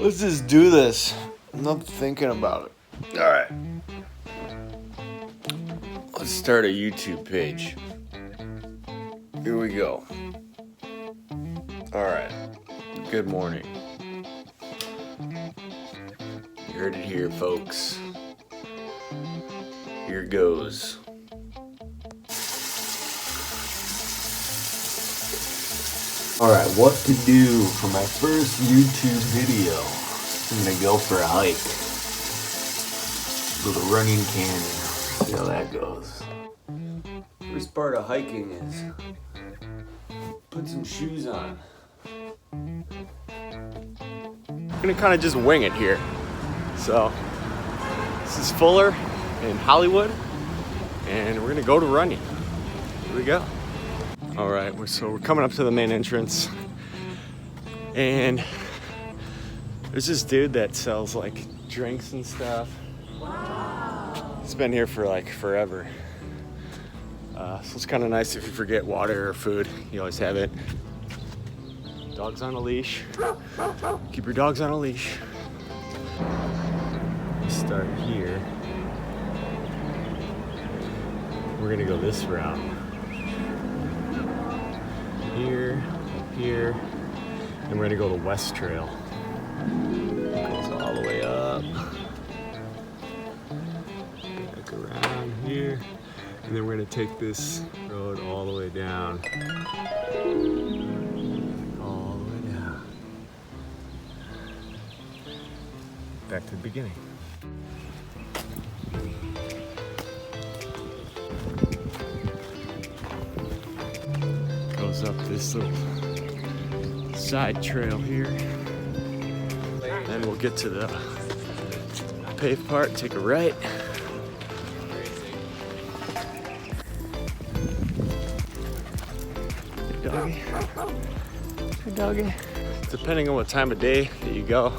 Let's just do this. I'm not thinking about it. All right. Let's start a YouTube page. Here we go. All right. Good morning. You heard it here, folks. Here goes. Alright, what to do for my first YouTube video. I'm gonna go for a hike. Go to Runyon Canyon. See how that goes. First part of hiking is put some shoes on. I'm gonna kind of just wing it here. So, this is Fuller in Hollywood, and we're gonna go to Runyon. Here we go. All right, so we're coming up to the main entrance, and there's this dude that sells like drinks and stuff. Wow. He's been here for like forever. So it's kind of nice if you forget water or food, you always have it. Dogs on a leash. Keep your dogs on a leash. Start here. We're gonna go this route. Here, and we're gonna go to West Trail. It goes all the way up. Back around here, and then we're gonna take this road all the way down. All the way down. Back to the beginning. Up this little side trail here, then we'll get to the paved part, take a right. Hey doggy. Hey doggy. Depending on what time of day that you go,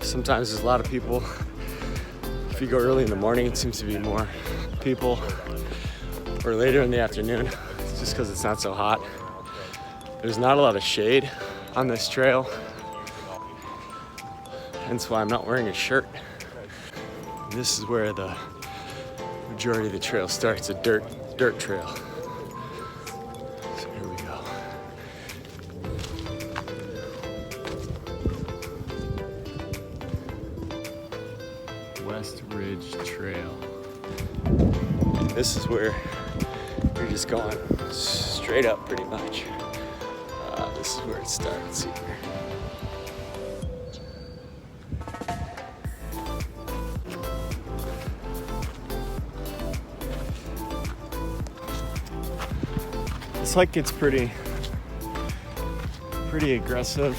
sometimes there's a lot of people. If you go early in the morning, it seems to be more people, or later in the afternoon, just because it's not so hot. There's not a lot of shade on this trail, hence why I'm not wearing a shirt. And this is where the majority of the trail starts, a dirt trail. So here we go. West Ridge Trail. And this is where you're just going straight up pretty much. This is where it starts here. This hike gets pretty aggressive,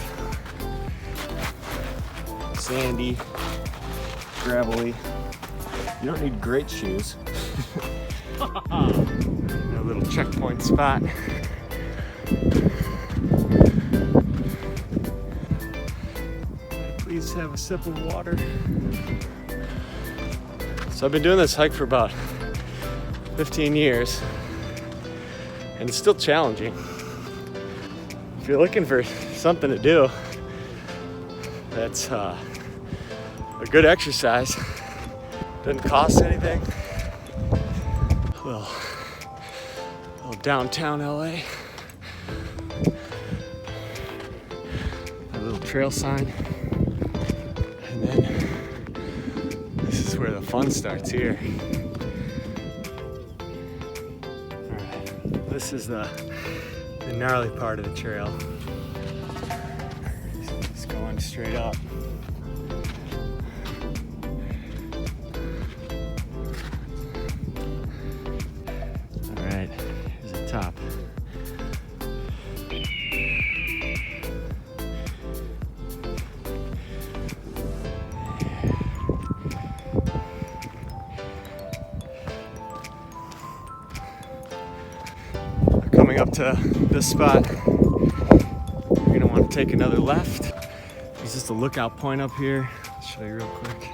sandy, gravelly. You don't need great shoes. A little checkpoint spot. Please have a sip of water. So I've been doing this hike for about 15 years, and it's still challenging. If you're looking for something to do that's a good exercise, doesn't cost anything, little downtown LA, a little trail sign, and then this is where the fun starts here. All right, this is the gnarly part of the trail. Just going straight up. All right, here's the top. Coming up to this spot, you're gonna want to take another left. There's just a lookout point up here. I'll show you real quick.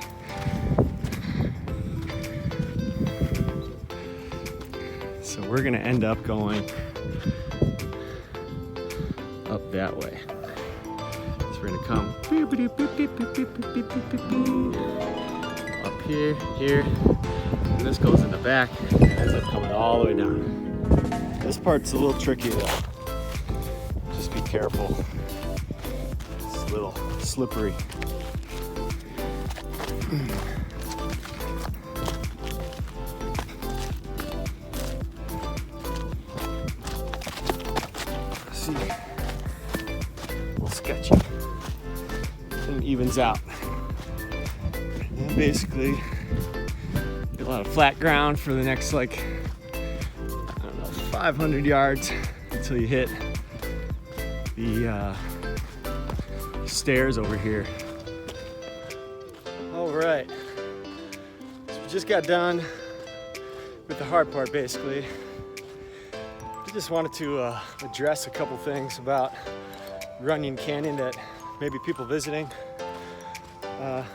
So we're gonna end up going up that way. So we're gonna come beep, Up here, and this goes in the back. Ends up coming all the way down. This part's a little tricky though. Just be careful. It's a little slippery. See, a little sketchy. And it evens out. And basically, get a lot of flat ground for the next, like, I don't know, 500 yards until you hit the stairs over here. All right, so we just got done with the hard part, basically. I just wanted to address a couple things about Runyon Canyon that maybe people visiting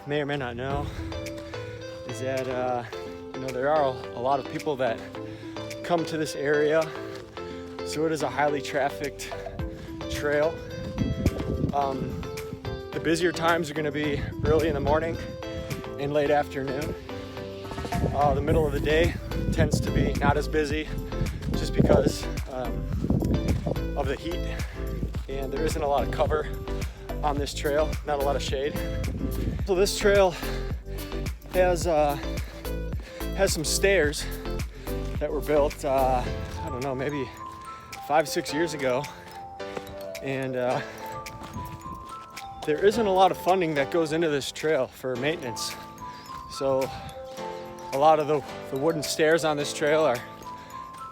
may or may not know. Is that you know, there are a lot of people that come to this area, so it is a highly trafficked trail. The busier times are going to be early in the morning and late afternoon. The middle of the day tends to be not as busy, just because of the heat, and there isn't a lot of cover on this trail, not a lot of shade. So this trail has some stairs that were built, I don't know, maybe 5-6 years ago, and there isn't a lot of funding that goes into this trail for maintenance. So a lot of the wooden stairs on this trail are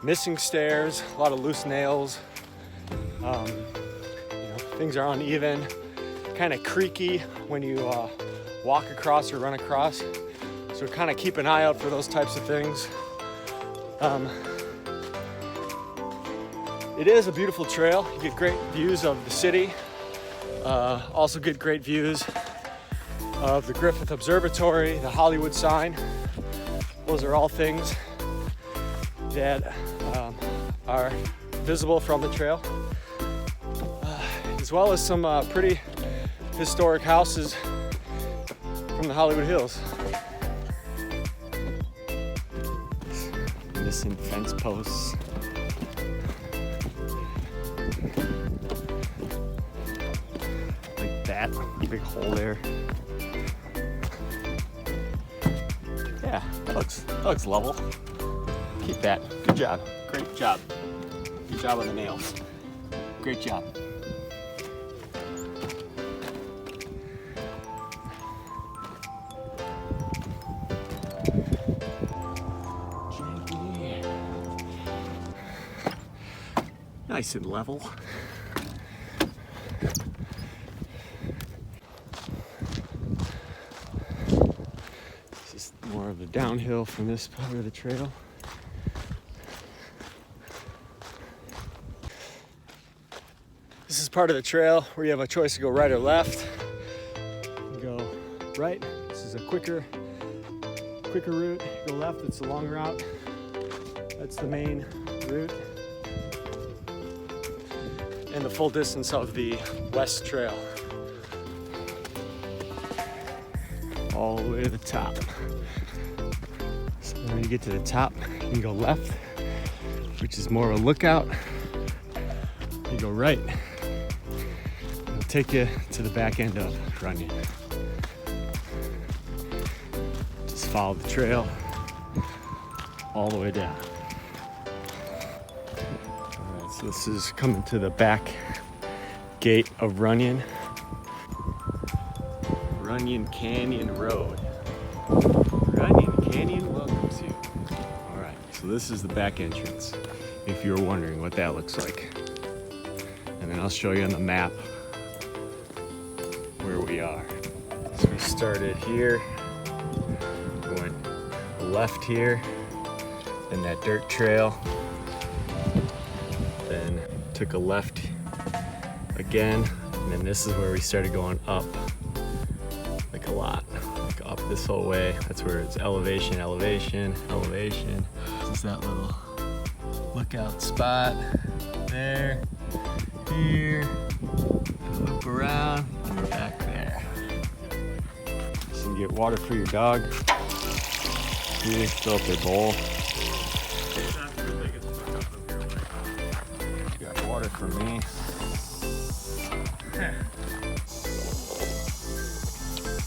missing stairs, a lot of loose nails. You know, things are uneven, kind of creaky when you walk across or run across. So kind of keep an eye out for those types of things. It is a beautiful trail. You get great views of the city. Also get great views of the Griffith Observatory, the Hollywood sign. Those are all things that are visible from the trail, as well as some pretty historic houses from the Hollywood Hills. Missing fence posts. Like that, big hole there. Yeah, that looks level. Keep that. Good job. Great job. Good job on the nails. Great job. Nice and level. This is more of the downhill from this part of the trail. This is part of the trail where you have a choice to go right or left. You go right. This is a quicker route. Go left. It's the long route. That's the main route. And the full distance of the West Trail. All the way to the top. So when you get to the top, you can go left, which is more of a lookout. You go right. It'll take you to the back end of Runyon. Just follow the trail all the way down. So this is coming to the back gate of Runyon. Runyon Canyon Road. Runyon Canyon welcomes you. All right, so this is the back entrance, if you're wondering what that looks like. And then I'll show you on the map where we are. So we started here, went left here, then that dirt trail, then took a left again, and then this is where we started going up, like a lot, like up this whole way. That's where it's elevation, elevation, elevation. This is that little lookout spot there, here, and loop around, and we're back there. get water for your dog. You fill up their bowl. Got water for me.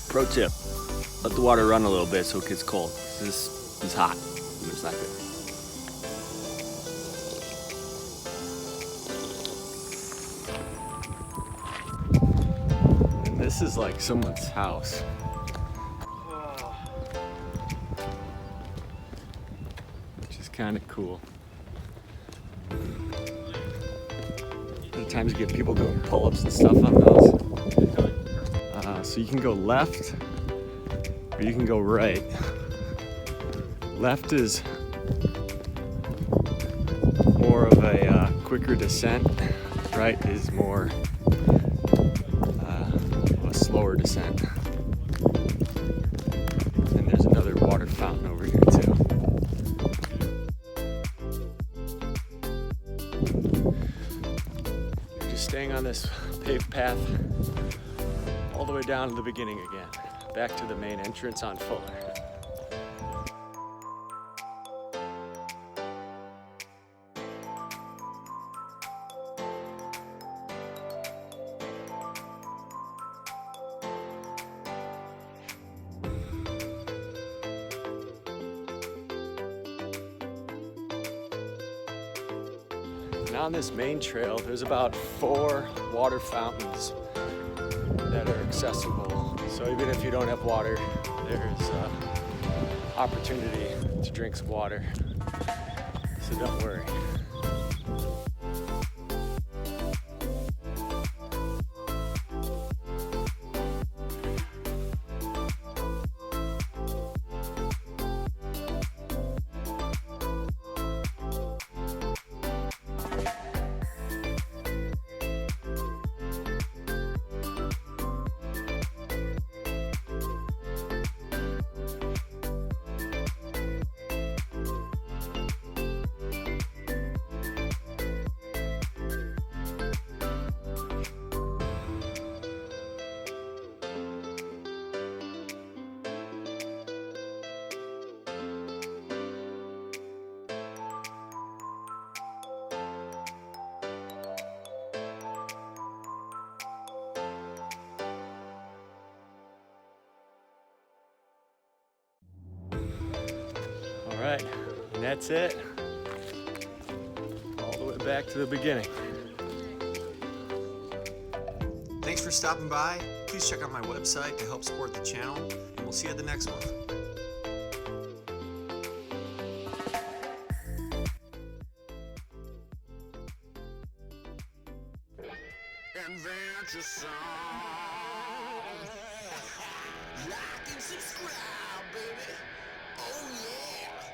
Pro tip, let the water run a little bit so it gets cold. This is hot, and it's not good. And this is like someone's house. Which is kind of cool. Sometimes you get people doing pull-ups and stuff on those. So you can go left, or you can go right. Left is more of a quicker descent. Right is more a slower descent. And there's another water fountain over here too. You're just staying on this paved path all the way down to the beginning again, back to the main entrance on Fuller. And on this main trail, there's about 4 water fountains that are accessible. So even if you don't have water, there's opportunity to drink some water. So don't worry. All right, and that's it. All the way back to the beginning. Thanks for stopping by. Please check out my website to help support the channel, and we'll see you at the next one. Adventure song. Like and subscribe, baby. Oh yeah.